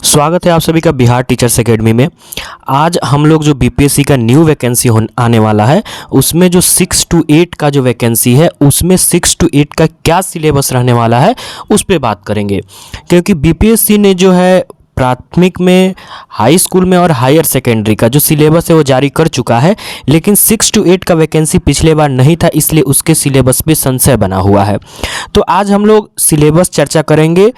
स्वागत है आप सभी का बिहार टीचर्स एकेडमी में। आज हम लोग जो बीपीएससी का न्यू वैकेंसी आने वाला है उसमें जो 6 to 8 का जो वैकेंसी है उसमें 6 to 8 का क्या सिलेबस रहने वाला है उस पर बात करेंगे। क्योंकि बीपीएससी ने जो है प्राथमिक में, हाई स्कूल में और हायर सेकेंडरी का जो सिलेबस है वो जारी कर चुका है, लेकिन 6 to 8 का वैकेंसी पिछले बार नहीं था, इसलिए उसके सिलेबस पे संशय बना हुआ है। तो आज हम लोग सिलेबस चर्चा करेंगे।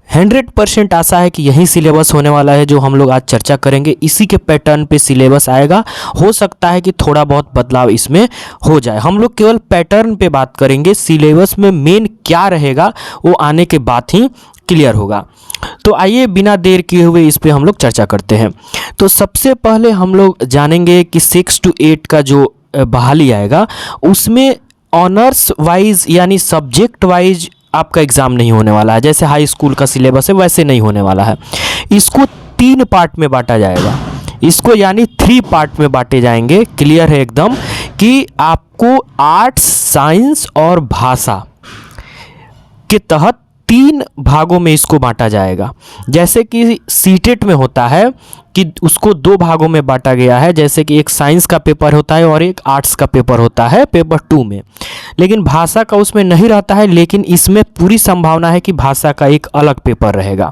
100% आशा है कि यही सिलेबस होने वाला है जो हम लोग आज चर्चा करेंगे। इसी के पैटर्न पे सिलेबस आएगा। हो सकता है कि थोड़ा बहुत बदलाव इसमें हो जाए। हम लोग केवल पैटर्न पे बात करेंगे, सिलेबस में मेन क्या रहेगा वो आने के बाद ही क्लियर होगा। तो आइए बिना देर किए हुए इस पे हम लोग चर्चा करते हैं। तो सबसे पहले हम लोग जानेंगे कि 6 to 8 का जो बहाली आएगा उसमें ऑनर्स वाइज यानी सब्जेक्ट वाइज आपका एग्ज़ाम नहीं होने वाला है। जैसे हाई स्कूल का सिलेबस है वैसे नहीं होने वाला है। इसको 3 पार्ट में बांटा जाएगा। इसको यानी 3 पार्ट में बांटे जाएंगे। क्लियर है एकदम कि आपको आर्ट्स, साइंस और भाषा के तहत 3 भागों में इसको बांटा जाएगा। जैसे कि सीटेट में होता है कि उसको 2 भागों में बांटा गया है। जैसे कि एक साइंस का पेपर होता है और एक आर्ट्स का पेपर होता है पेपर 2 में। लेकिन भाषा का उसमें नहीं रहता है, लेकिन इसमें पूरी संभावना है कि भाषा का एक अलग पेपर रहेगा।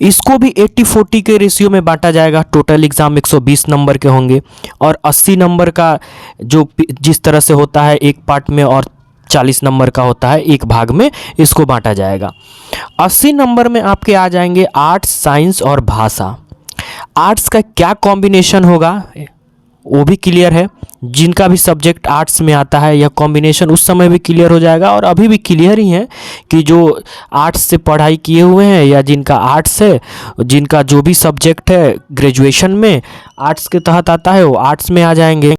इसको भी 80-40 के रेशियो में बांटा जाएगा। टोटल एग्ज़ाम 120 नंबर के होंगे और 80 नंबर का जो जिस तरह से होता है एक पार्ट में और 40 नंबर का होता है एक भाग में, इसको बांटा जाएगा। 80 नंबर में आपके आ जाएंगे आर्ट्स, साइंस और भाषा। आर्ट्स का क्या कॉम्बिनेशन होगा वो भी क्लियर है। जिनका भी सब्जेक्ट आर्ट्स में आता है यह कॉम्बिनेशन उस समय भी क्लियर हो जाएगा और अभी भी क्लियर ही है कि जो आर्ट्स से पढ़ाई किए हुए हैं या जिनका आर्ट्स है, जिनका जो भी सब्जेक्ट है ग्रेजुएशन में आर्ट्स के तहत आता है वो आर्ट्स में आ जाएंगे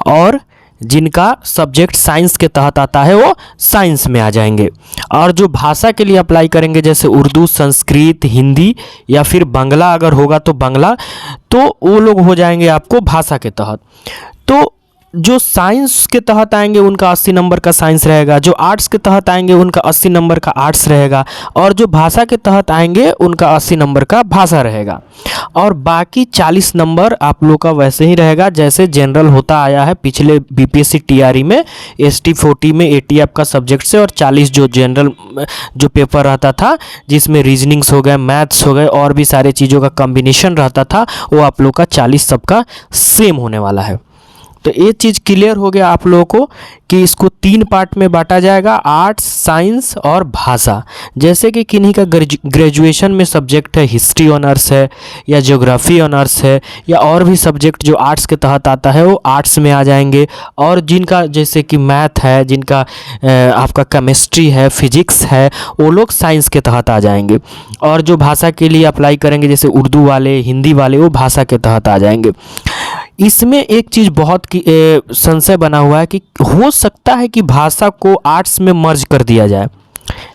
और जिनका सब्जेक्ट साइंस के तहत आता है वो साइंस में आ जाएंगे। और जो भाषा के लिए अप्लाई करेंगे जैसे उर्दू, संस्कृत, हिंदी या फिर बांग्ला अगर होगा तो बांग्ला, तो वो लोग हो जाएंगे आपको भाषा के तहत। तो जो साइंस के तहत आएंगे उनका 80 नंबर का साइंस रहेगा, जो आर्ट्स के तहत आएंगे उनका 80 नंबर का आर्ट्स रहेगा और जो भाषा के तहत आएंगे उनका 80 नंबर का भाषा रहेगा। और बाकी 40 नंबर आप लोग का वैसे ही रहेगा जैसे जनरल होता आया है पिछले बीपीएससी टीआरई में। ST 40 में 80 आपका सब्जेक्ट से और 40 जो जनरल जो पेपर रहता था जिसमें रीजनिंग्स हो गए, मैथ्स हो गए और भी सारे चीज़ों का कॉम्बिनेशन रहता था, वो आप लोग का 40 सबका सेम होने वाला है। तो ये चीज़ क्लियर हो गया आप लोगों को कि इसको 3 पार्ट में बांटा जाएगा, आर्ट्स, साइंस और भाषा। जैसे कि किन्हीं का ग्रेजुएशन में सब्जेक्ट है, हिस्ट्री ऑनर्स है या ज्योग्राफी ऑनर्स है या और भी सब्जेक्ट जो आर्ट्स के तहत आता है वो आर्ट्स में आ जाएंगे। और जिनका जैसे कि मैथ है, जिनका आपका केमिस्ट्री है, फिजिक्स है, वो लोग साइंस के तहत आ जाएंगे। और जो भाषा के लिए अप्लाई करेंगे जैसे उर्दू वाले, हिंदी वाले, वो भाषा के तहत आ जाएंगे। इसमें एक चीज़ बहुत की संशय बना हुआ है कि हो सकता है कि भाषा को आर्ट्स में मर्ज कर दिया जाए,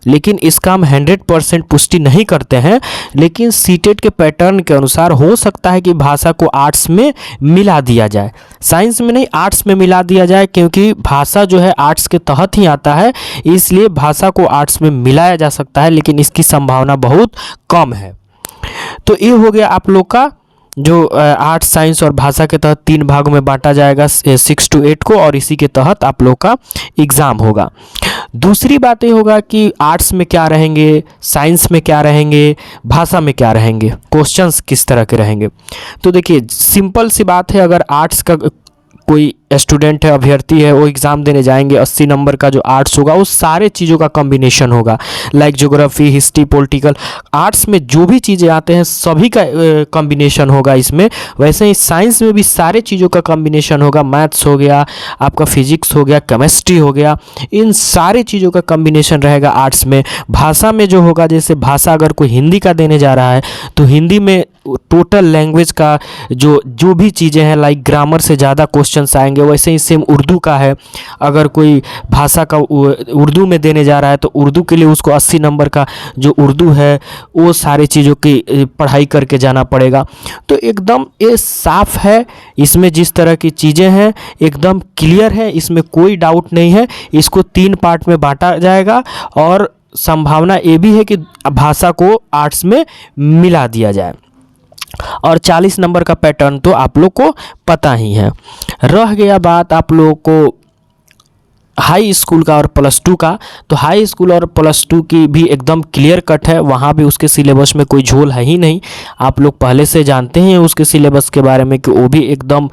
लेकिन इसका हम 100% पुष्टि नहीं करते हैं। लेकिन सीटेट के पैटर्न के अनुसार हो सकता है कि भाषा को आर्ट्स में मिला दिया जाए, साइंस में नहीं आर्ट्स में मिला दिया जाए, क्योंकि भाषा जो है आर्ट्स के तहत ही आता है, इसलिए भाषा को आर्ट्स में मिलाया जा सकता है, लेकिन इसकी संभावना बहुत कम है। तो ये हो गया आप लोग का जो आर्ट्स, साइंस और भाषा के तहत 3 भागों में बांटा जाएगा 6 to 8 को, और इसी के तहत आप लोग का एग्ज़ाम होगा। दूसरी बात ये होगा कि आर्ट्स में क्या रहेंगे, साइंस में क्या रहेंगे, भाषा में क्या रहेंगे, क्वेश्चंस किस तरह के रहेंगे। तो देखिए सिंपल सी बात है, अगर आर्ट्स का कोई स्टूडेंट है, अभ्यर्थी है, वो एग्ज़ाम देने जाएंगे, 80 नंबर का जो आर्ट्स होगा वो सारे चीज़ों का कॉम्बिनेशन होगा, like geography, history, political. Arts में जो भी चीज़ें आते हैं सभी का कॉम्बिनेशन होगा इसमें। वैसे ही साइंस में भी सारे चीज़ों का कॉम्बिनेशन होगा, मैथ्स हो गया, आपका फिजिक्स हो गया, केमिस्ट्री हो गया, इन सारे चीज़ों का कॉम्बिनेशन रहेगा आर्ट्स में। भाषा में जो होगा, जैसे भाषा अगर कोई हिंदी का देने जा रहा है तो हिंदी में टोटल लैंग्वेज का जो भी चीज़ें हैं, लाइक ग्रामर से ज़्यादा क्वेश्चंस आएंगे। वैसे ही सेम उर्दू का है, अगर कोई भाषा का उर्दू में देने जा रहा है तो उर्दू के लिए उसको 80 नंबर का जो उर्दू है वो सारे चीज़ों की पढ़ाई करके जाना पड़ेगा। तो एकदम ये साफ है, इसमें जिस तरह की चीज़ें हैं एकदम क्लियर है, इसमें कोई डाउट नहीं है। इसको 3 पार्ट में बांटा जाएगा और संभावना ये भी है कि भाषा को आर्ट्स में मिला दिया जाए। और 40 नंबर का पैटर्न तो आप लोग को पता ही है। रह गया बात आप लोगों को हाई स्कूल का और प्लस टू का, तो हाई स्कूल और प्लस टू की भी एकदम क्लियर कट है, वहाँ भी उसके सिलेबस में कोई झोल है ही नहीं। आप लोग पहले से जानते हैं उसके सिलेबस के बारे में कि वो भी एकदम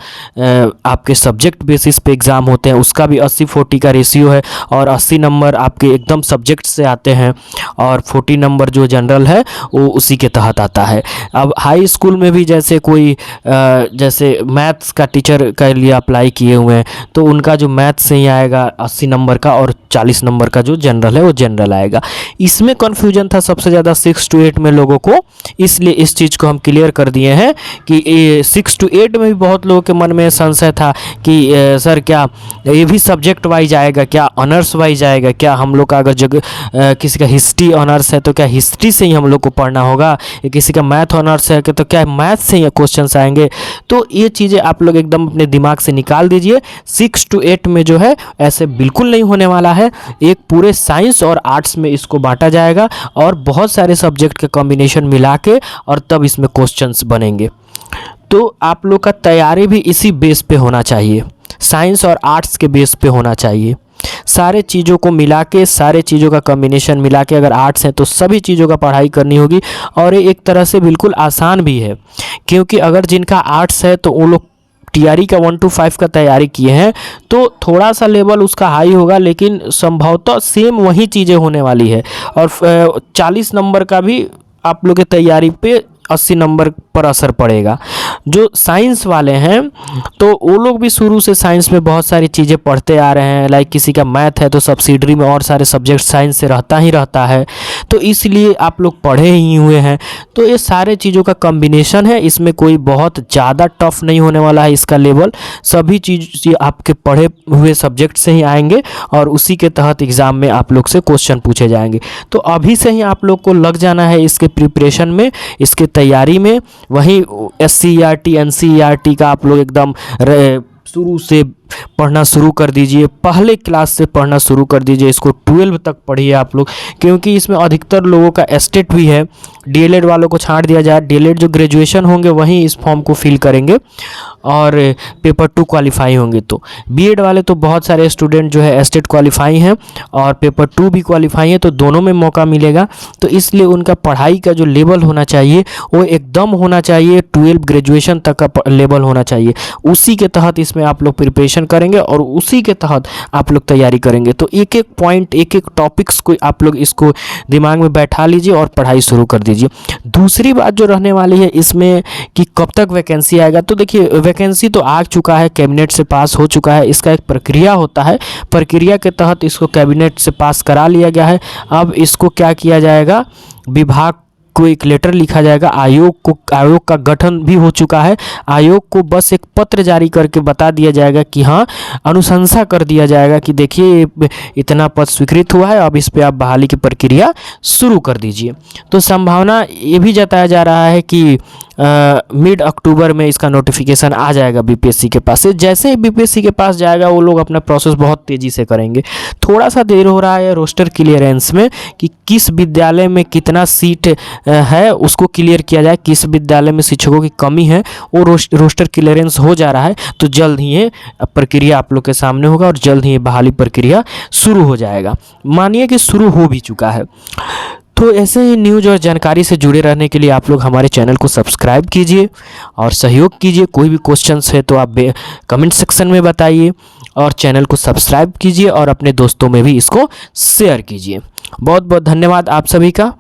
आपके सब्जेक्ट बेसिस पे एग्ज़ाम होते हैं। उसका भी 80-40 का रेशियो है और 80 नंबर आपके एकदम सब्जेक्ट से आते हैं और 40 नंबर जो जनरल है वो उसी के तहत आता है। अब हाई स्कूल में भी जैसे कोई जैसे मैथ्स का टीचर के लिए अप्लाई किए हुए हैं तो उनका जो मैथ्स से ही आएगा 80 नंबर का और 40 नंबर का जो जनरल है वो जनरल आएगा। इसमें कन्फ्यूजन था सबसे ज़्यादा 6 to 8 में लोगों को, इसलिए इस चीज़ को हम क्लियर कर दिए हैं कि 6 to 8 में भी बहुत लोगों के मन में संशय था कि सर क्या ये भी सब्जेक्ट वाइज आएगा, क्या ऑनर्स वाइज आएगा, क्या हम लोग का अगर किसी का हिस्ट्री ऑनर्स है तो क्या हिस्ट्री से ही हम लोग को पढ़ना होगा, या किसी का मैथ ऑनर्स है तो क्या मैथ से ही क्वेश्चन आएंगे। तो ये चीज़ें आप लोग एकदम अपने दिमाग से निकाल दीजिए। 6 to 8 में जो है ऐसे बिल्कुल नहीं होने वाला है। एक पूरे साइंस और आर्ट्स में इसको बांटा जाएगा और बहुत सारे सब्जेक्ट के कॉम्बिनेशन मिला के और तब इसमें क्वेश्चंस बनेंगे। तो आप लोग का तैयारी भी इसी बेस पे होना चाहिए, साइंस और आर्ट्स के बेस पे होना चाहिए। सारे चीज़ों को मिला के, सारे चीज़ों का कॉम्बिनेशन मिला के, अगर आर्ट्स है तो सभी चीज़ों का पढ़ाई करनी होगी। और ये एक तरह से बिल्कुल आसान भी है, क्योंकि अगर जिनका आर्ट्स है तो वो लोग टीआरई का 1 to 5 का तैयारी किए हैं तो थोड़ा सा लेवल उसका हाई होगा, लेकिन संभवतः सेम वही चीज़ें होने वाली है। और 40 नंबर का भी आप लोग की तैयारी पे 80 नंबर पर असर पड़ेगा। जो साइंस वाले हैं तो वो लोग भी शुरू से साइंस में बहुत सारी चीज़ें पढ़ते आ रहे हैं। लाइक किसी का मैथ है तो सब्सिडरी में और सारे सब्जेक्ट साइंस से रहता ही रहता है, तो इसलिए आप लोग पढ़े ही हुए हैं। तो ये सारे चीज़ों का कॉम्बिनेशन है, इसमें कोई बहुत ज़्यादा टफ नहीं होने वाला है। इसका लेवल सभी चीज़ आपके पढ़े हुए सब्जेक्ट से ही आएंगे और उसी के तहत एग्ज़ाम में आप लोग से क्वेश्चन पूछे जाएंगे। तो अभी से ही आप लोग को लग जाना है इसके प्रिपरेशन में, इसके तैयारी में। वहीं SCERT NCERT का आप लोग एकदम शुरू से पढ़ना शुरू कर दीजिए, पहले क्लास से पढ़ना शुरू कर दीजिए। इसको 12 तक पढ़िए आप लोग, क्योंकि इसमें अधिकतर लोगों का एस्टेट भी है। डीएलएड वालों को छाड़ दिया जाए, डीएलएड जो ग्रेजुएशन होंगे वहीं इस फॉर्म को फिल करेंगे और पेपर 2 क्वालिफाई होंगे। तो बीएड वाले तो बहुत सारे स्टूडेंट जो है एस्टेट क्वालिफाई हैं और पेपर 2 भी क्वालिफाई है, तो दोनों में मौका मिलेगा। तो इसलिए उनका पढ़ाई का जो लेवल होना चाहिए वो एकदम होना चाहिए 12 ग्रेजुएशन तक का लेवल होना चाहिए। उसी के तहत इसमें आप लोग प्रिपरेशन करेंगे और उसी के तहत आप लोग तैयारी करेंगे। तो एक एक पॉइंट, एक एक टॉपिक्स को आप लोग इसको दिमाग में बैठा लीजिए और पढ़ाई शुरू कर दीजिए। दूसरी बात जो रहने वाली है इसमें कि कब तक वैकेंसी आएगा, तो देखिए वैकेंसी तो आ चुका है, कैबिनेट से पास हो चुका है। इसका एक प्रक्रिया होता है, प्रक्रिया के तहत इसको कैबिनेट से पास करा लिया गया है। अब इसको क्या किया जाएगा, विभाग को एक लेटर लिखा जाएगा, आयोग का गठन भी हो चुका है। आयोग को बस एक पत्र जारी करके बता दिया जाएगा कि हाँ, अनुशंसा कर दिया जाएगा कि देखिए इतना पद स्वीकृत हुआ है, अब इस पे आप बहाली की प्रक्रिया शुरू कर दीजिए। तो संभावना ये भी जताया जा रहा है कि मिड अक्टूबर में इसका नोटिफिकेशन आ जाएगा बीपीएससी के पास से। जैसे ही बीपीएससी के पास जाएगा वो लोग अपना प्रोसेस बहुत तेज़ी से करेंगे। थोड़ा सा देर हो रहा है रोस्टर क्लियरेंस में कि किस विद्यालय में कितना सीट है उसको क्लियर किया जाए, किस विद्यालय में शिक्षकों की कमी है वो रोस्टर क्लियरेंस हो जा रहा है। तो जल्द ही ये प्रक्रिया आप लोग के सामने होगा और जल्द ही ये बहाली प्रक्रिया शुरू हो जाएगा। मानिए कि शुरू हो भी चुका है। तो ऐसे ही न्यूज़ और जानकारी से जुड़े रहने के लिए आप लोग हमारे चैनल को सब्सक्राइब कीजिए और सहयोग कीजिए। कोई भी क्वेश्चंस है तो आप कमेंट सेक्शन में बताइए और चैनल को सब्सक्राइब कीजिए और अपने दोस्तों में भी इसको शेयर कीजिए। बहुत बहुत धन्यवाद आप सभी का।